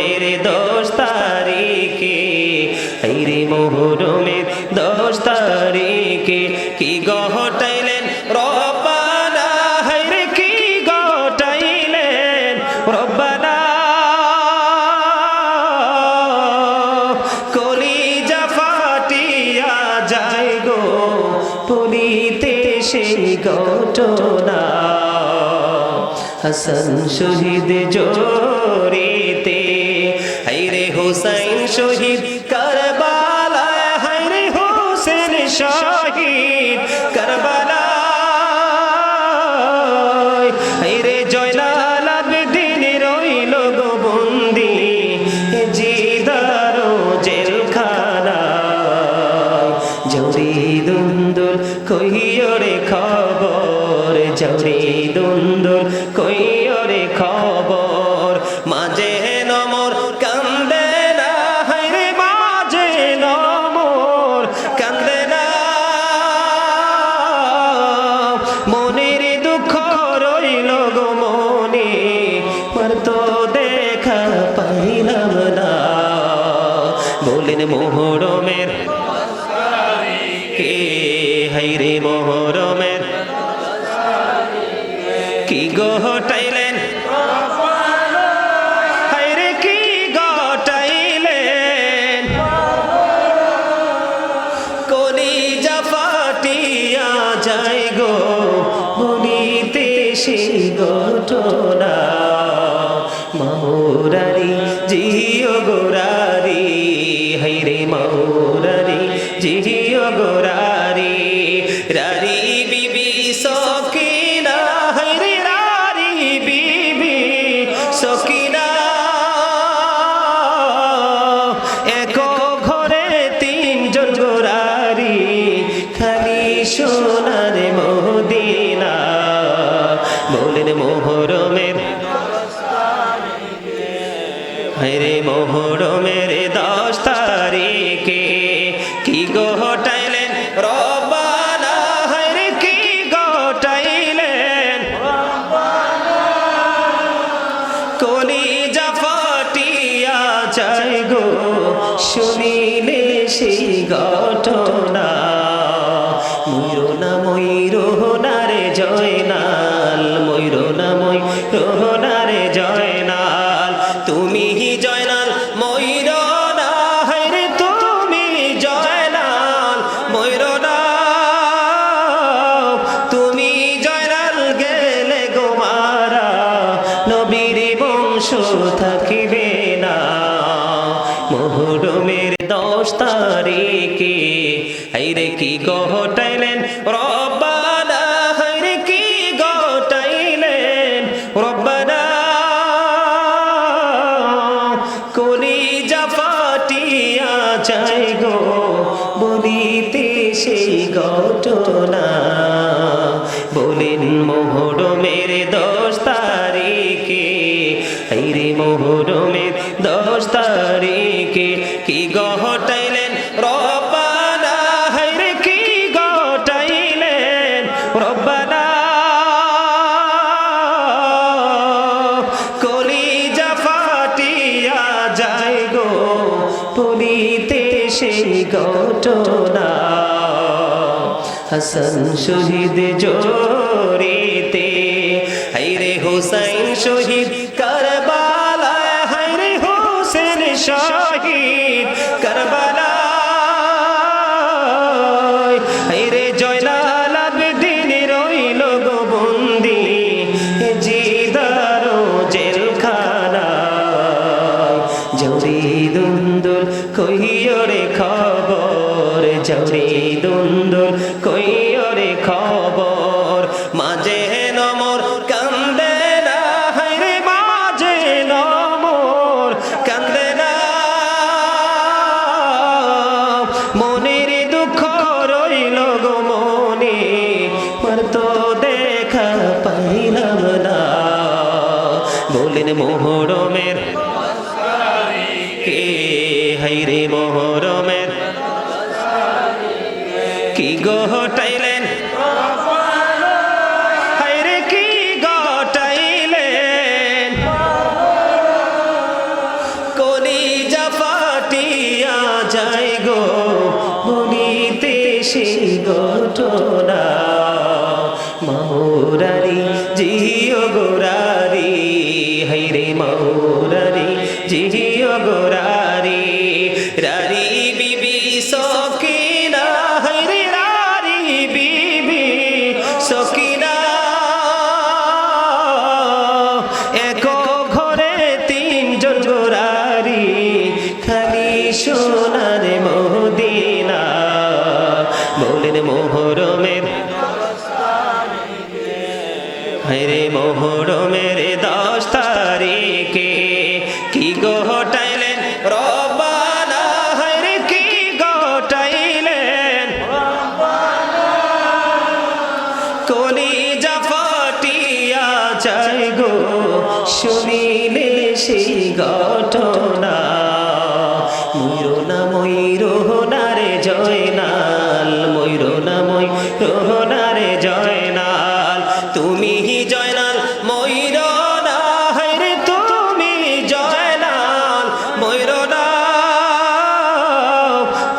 মোহরমের 10 তারিখে, রে মোহরমের 10 তারিখে কি ঘটাইলেন রব্বানা, রে কি ঘটাইলেন রব্বানা। কলিজা ফাটিয়া যায় গো পড়িতে সেই ঘটনা, হাসান শহীদ জোরেতে, হায়রে হুসাইন শহীদ কারবালা, হায়রে হোসেন শহীদ কারবালা, হায়রে জয়নাল আবেদিন রইল গো বন্দি জিদার জেলখানায়। জৌরি দুন্দুল কইরে খবর, জৌরি দুন্দুল কইরে খবর, মাঝে নমর কান্দে না, হায়রে মাঝে নমর কান্দে না। মনের দুঃখ রইল গো মনে, মার তো দেখা পাইলাম না। বলেন মোহরমের কে, হায়রে মোহরমের কি ঘটাইলেন, হায়রে কি ঘটাইলেন। কলিজা ফাটিয়া যায় গো বলিতে সেই ঘটনা, মাওরারি জিও গোরারি, হায়রে মাওরারি জিও গোরারি, রারি বিবি সকিনা, হায়রে রারি বিবি সকিনা। এক ঘরে 3 জন গোরারি, খালি সোনার মদিনা। বলেন মোহরমের, হায়রে মোহরমের 10 তারিখে কি ঘটাইলেন রব্বানা, হায়রে কি ঘটাইলেন। কলিজা ফাটিয়া যায় গো শুনিলে সেই ঘটনা, ময়ূর না ময়ূর না রে জয়নাল, ময়ূর না ময়ূর না রে জয়নাল, তুমি জয়নাল ময়ূর না, হায়রে তুমি জয়নাল ময়ূর না। তুমি জয়নাল গেলে গো মারা, নবীর বংশ থাকিবে না। মোহরমের 10 তারিখে, হায়রে কি ঘটাইলেন রব্বানা, হায়রে কি ঘটাইলেন রব্বানা। কলিজা ফাটিয়া যায় গো বলিতে সেই ঘটনা। বলেন মোহরমের 10 তারিখে, হায়রে মোহরমের 10 তারিখে কি ঘটাইলেন রব্বানা, হায়রে কি ঘটাইলেন রব্বানা। কলিজা ফাটিয়া যায় গো পড়িতে সেই ঘটনা, হাসান শহীদ জোরেতে, হায়রে হুসাইন শহীদ কারবালা, হায়রে হোসেন শহীদ কারবালা, হায়রে জয়নাল আবেদিন রইল গো বন্দি জিদার জেলখানায়। জৌরি দুন্দুল কইরে খবর, জৌরি দুন্দুল কইরে খবর, মাঝে নমর কান্দে না, হায়রে মাঝে নমর কান্দে না। মনের দুঃখ রইল গো মনে, মার তো দেখা পাইলাম না। বলেন মোহরমের কে, হায়রে মোহরমের কি ঘটাইলেন, হায়রে কি ঘটাইলেন। সেই ঘটনা মৌরারি জিও গোরারি হাইরে মৌরারি জিও গোরারি রারি বিবি সকিনা হাইরে রারি বিবি সকিনা এক ঘরে তিনজন গোরারি খালি সোনার মদিনা বলেন মোহরমের হায়রে মোহরমের 10 তারিখে কি ঘটাইলেন রব্বানা হায়রে কি ঘটাইলেন কলিজা ফাটিয়া যায় গো শুনিলে সেই ঘটনা ময়ূরনা ময়ূরনারে জয়নাল ময়ূরনা ময়ূরনারে জয়নাল তুমি জয়নাল ময়ূরনা হায়রে তুমি জয়নাল ময়ূরনা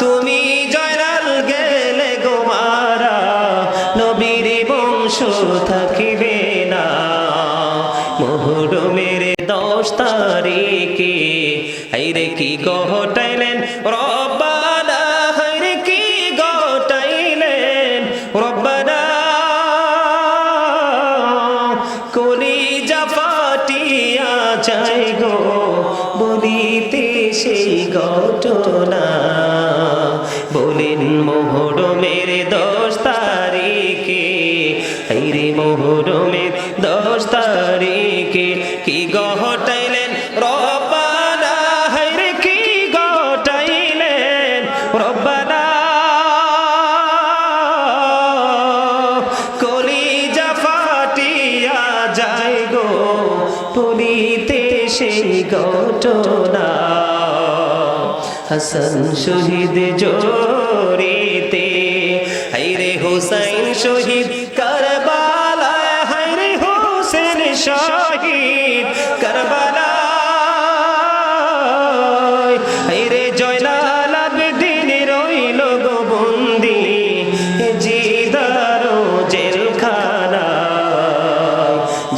তুমি জয়নাল গেলে গো মারা নবীর বংশ থাকিবে না মোহরমের 10 তারিখে হায়রে কি ঘটাইলেন রব্বানা হায়রে কি ঘটাইলেন রব্বানা কলিজা ফাটিয়া যায় গো বলিতে সেই ঘটনা বলেন মোহরমের 10 তারিখে হায়রে মোহরমের 10 তারিখে কি ঘটাইলেন রব্বানা হায়রে কি ঘটাইলেন রব্বানা কলিজা ফাটিয়া যায় গো বলিতে সেই ঘটনা হাসান শহীদ জোরেতে হায়রে হুসাইন শহীদ কারবালা হায়রে হোসেন শহীদ কারবালা হায়রে জয়নাল আবেদিন রইল গো বন্দি জিদারো জেলখানা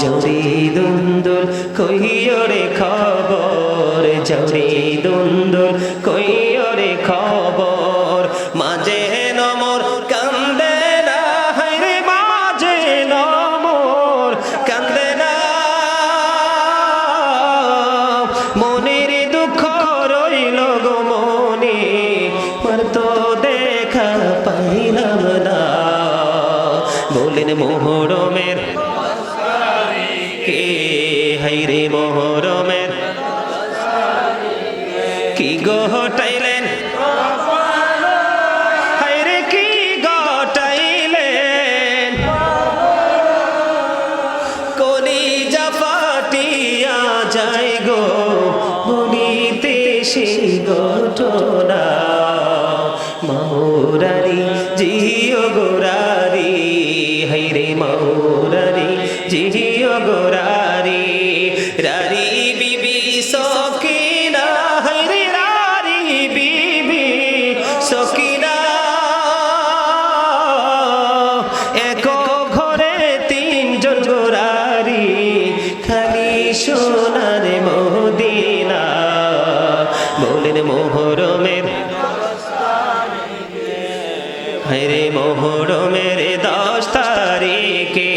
জরি দুন্দুল কইরে খবর জরি দুন্দুল কইরে খবর মাঝে নমর কান্দে না হায়রে মাঝে নমর কান্দে না মনের দুঃখ রইল গো মনে মার তো দেখা পাইলাম না বলেন মোহরমের কে হায়রে মোহরমের কি ঘটাইলেন হায়রে কি ঘটাইলেন কলিজা ফাটিয়া যায় গো বলিতে সেই ঘটনা মৌরারি জিও গোরারি হায়রে মৌরারি জিও গোরারি রারি বিবি সকিনা হায়রে রারি বিবি সকিনা এক ঘরে তিনজন গোরারি খালি সোনার মদিনা বলেন মোহরমের হায়রে মোহরমের 10 তারিখে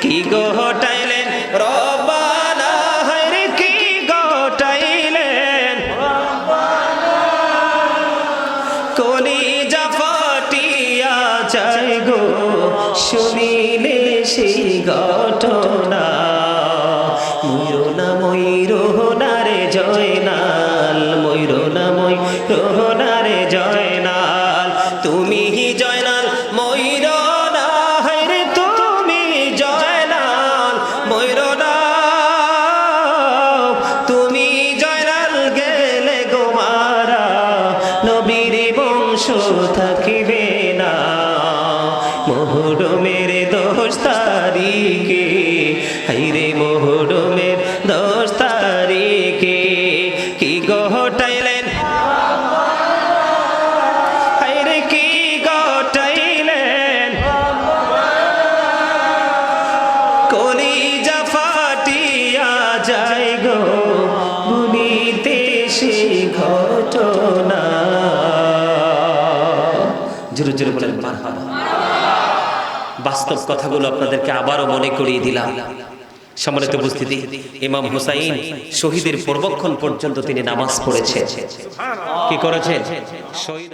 কি ঘটাইলেন রব্বানা হায়রে কি ঘটাইলেন কলিজা ফাটিয়া যায় গো শুনিলে সেই ঘটনা ময়ূরনা ময়ূরনারে জয়নাল ময়ূরনা ময়ূরনারে জয়নাল তুমি জয়নাল ময়ূরনা হায়রে তুমি জয়নাল ময়ূরনা তুমি জয়নাল গেলে গো মারা নবীর বংশ থাকিবে না মোহরমের 10 তারিখে ঘটনা। জোরে জোরে বলেন মারহাবা। বাস্তব কথাগুলো আপনাদেরকে আবারও মনে করিয়ে দিলাম। সম্মানিত উপস্থিতি, ইমাম হুসাইন শহীদের পূর্বক্ষণ পর্যন্ত তিনি নামাজ পড়েছেন। কি করেছেন? শহীদ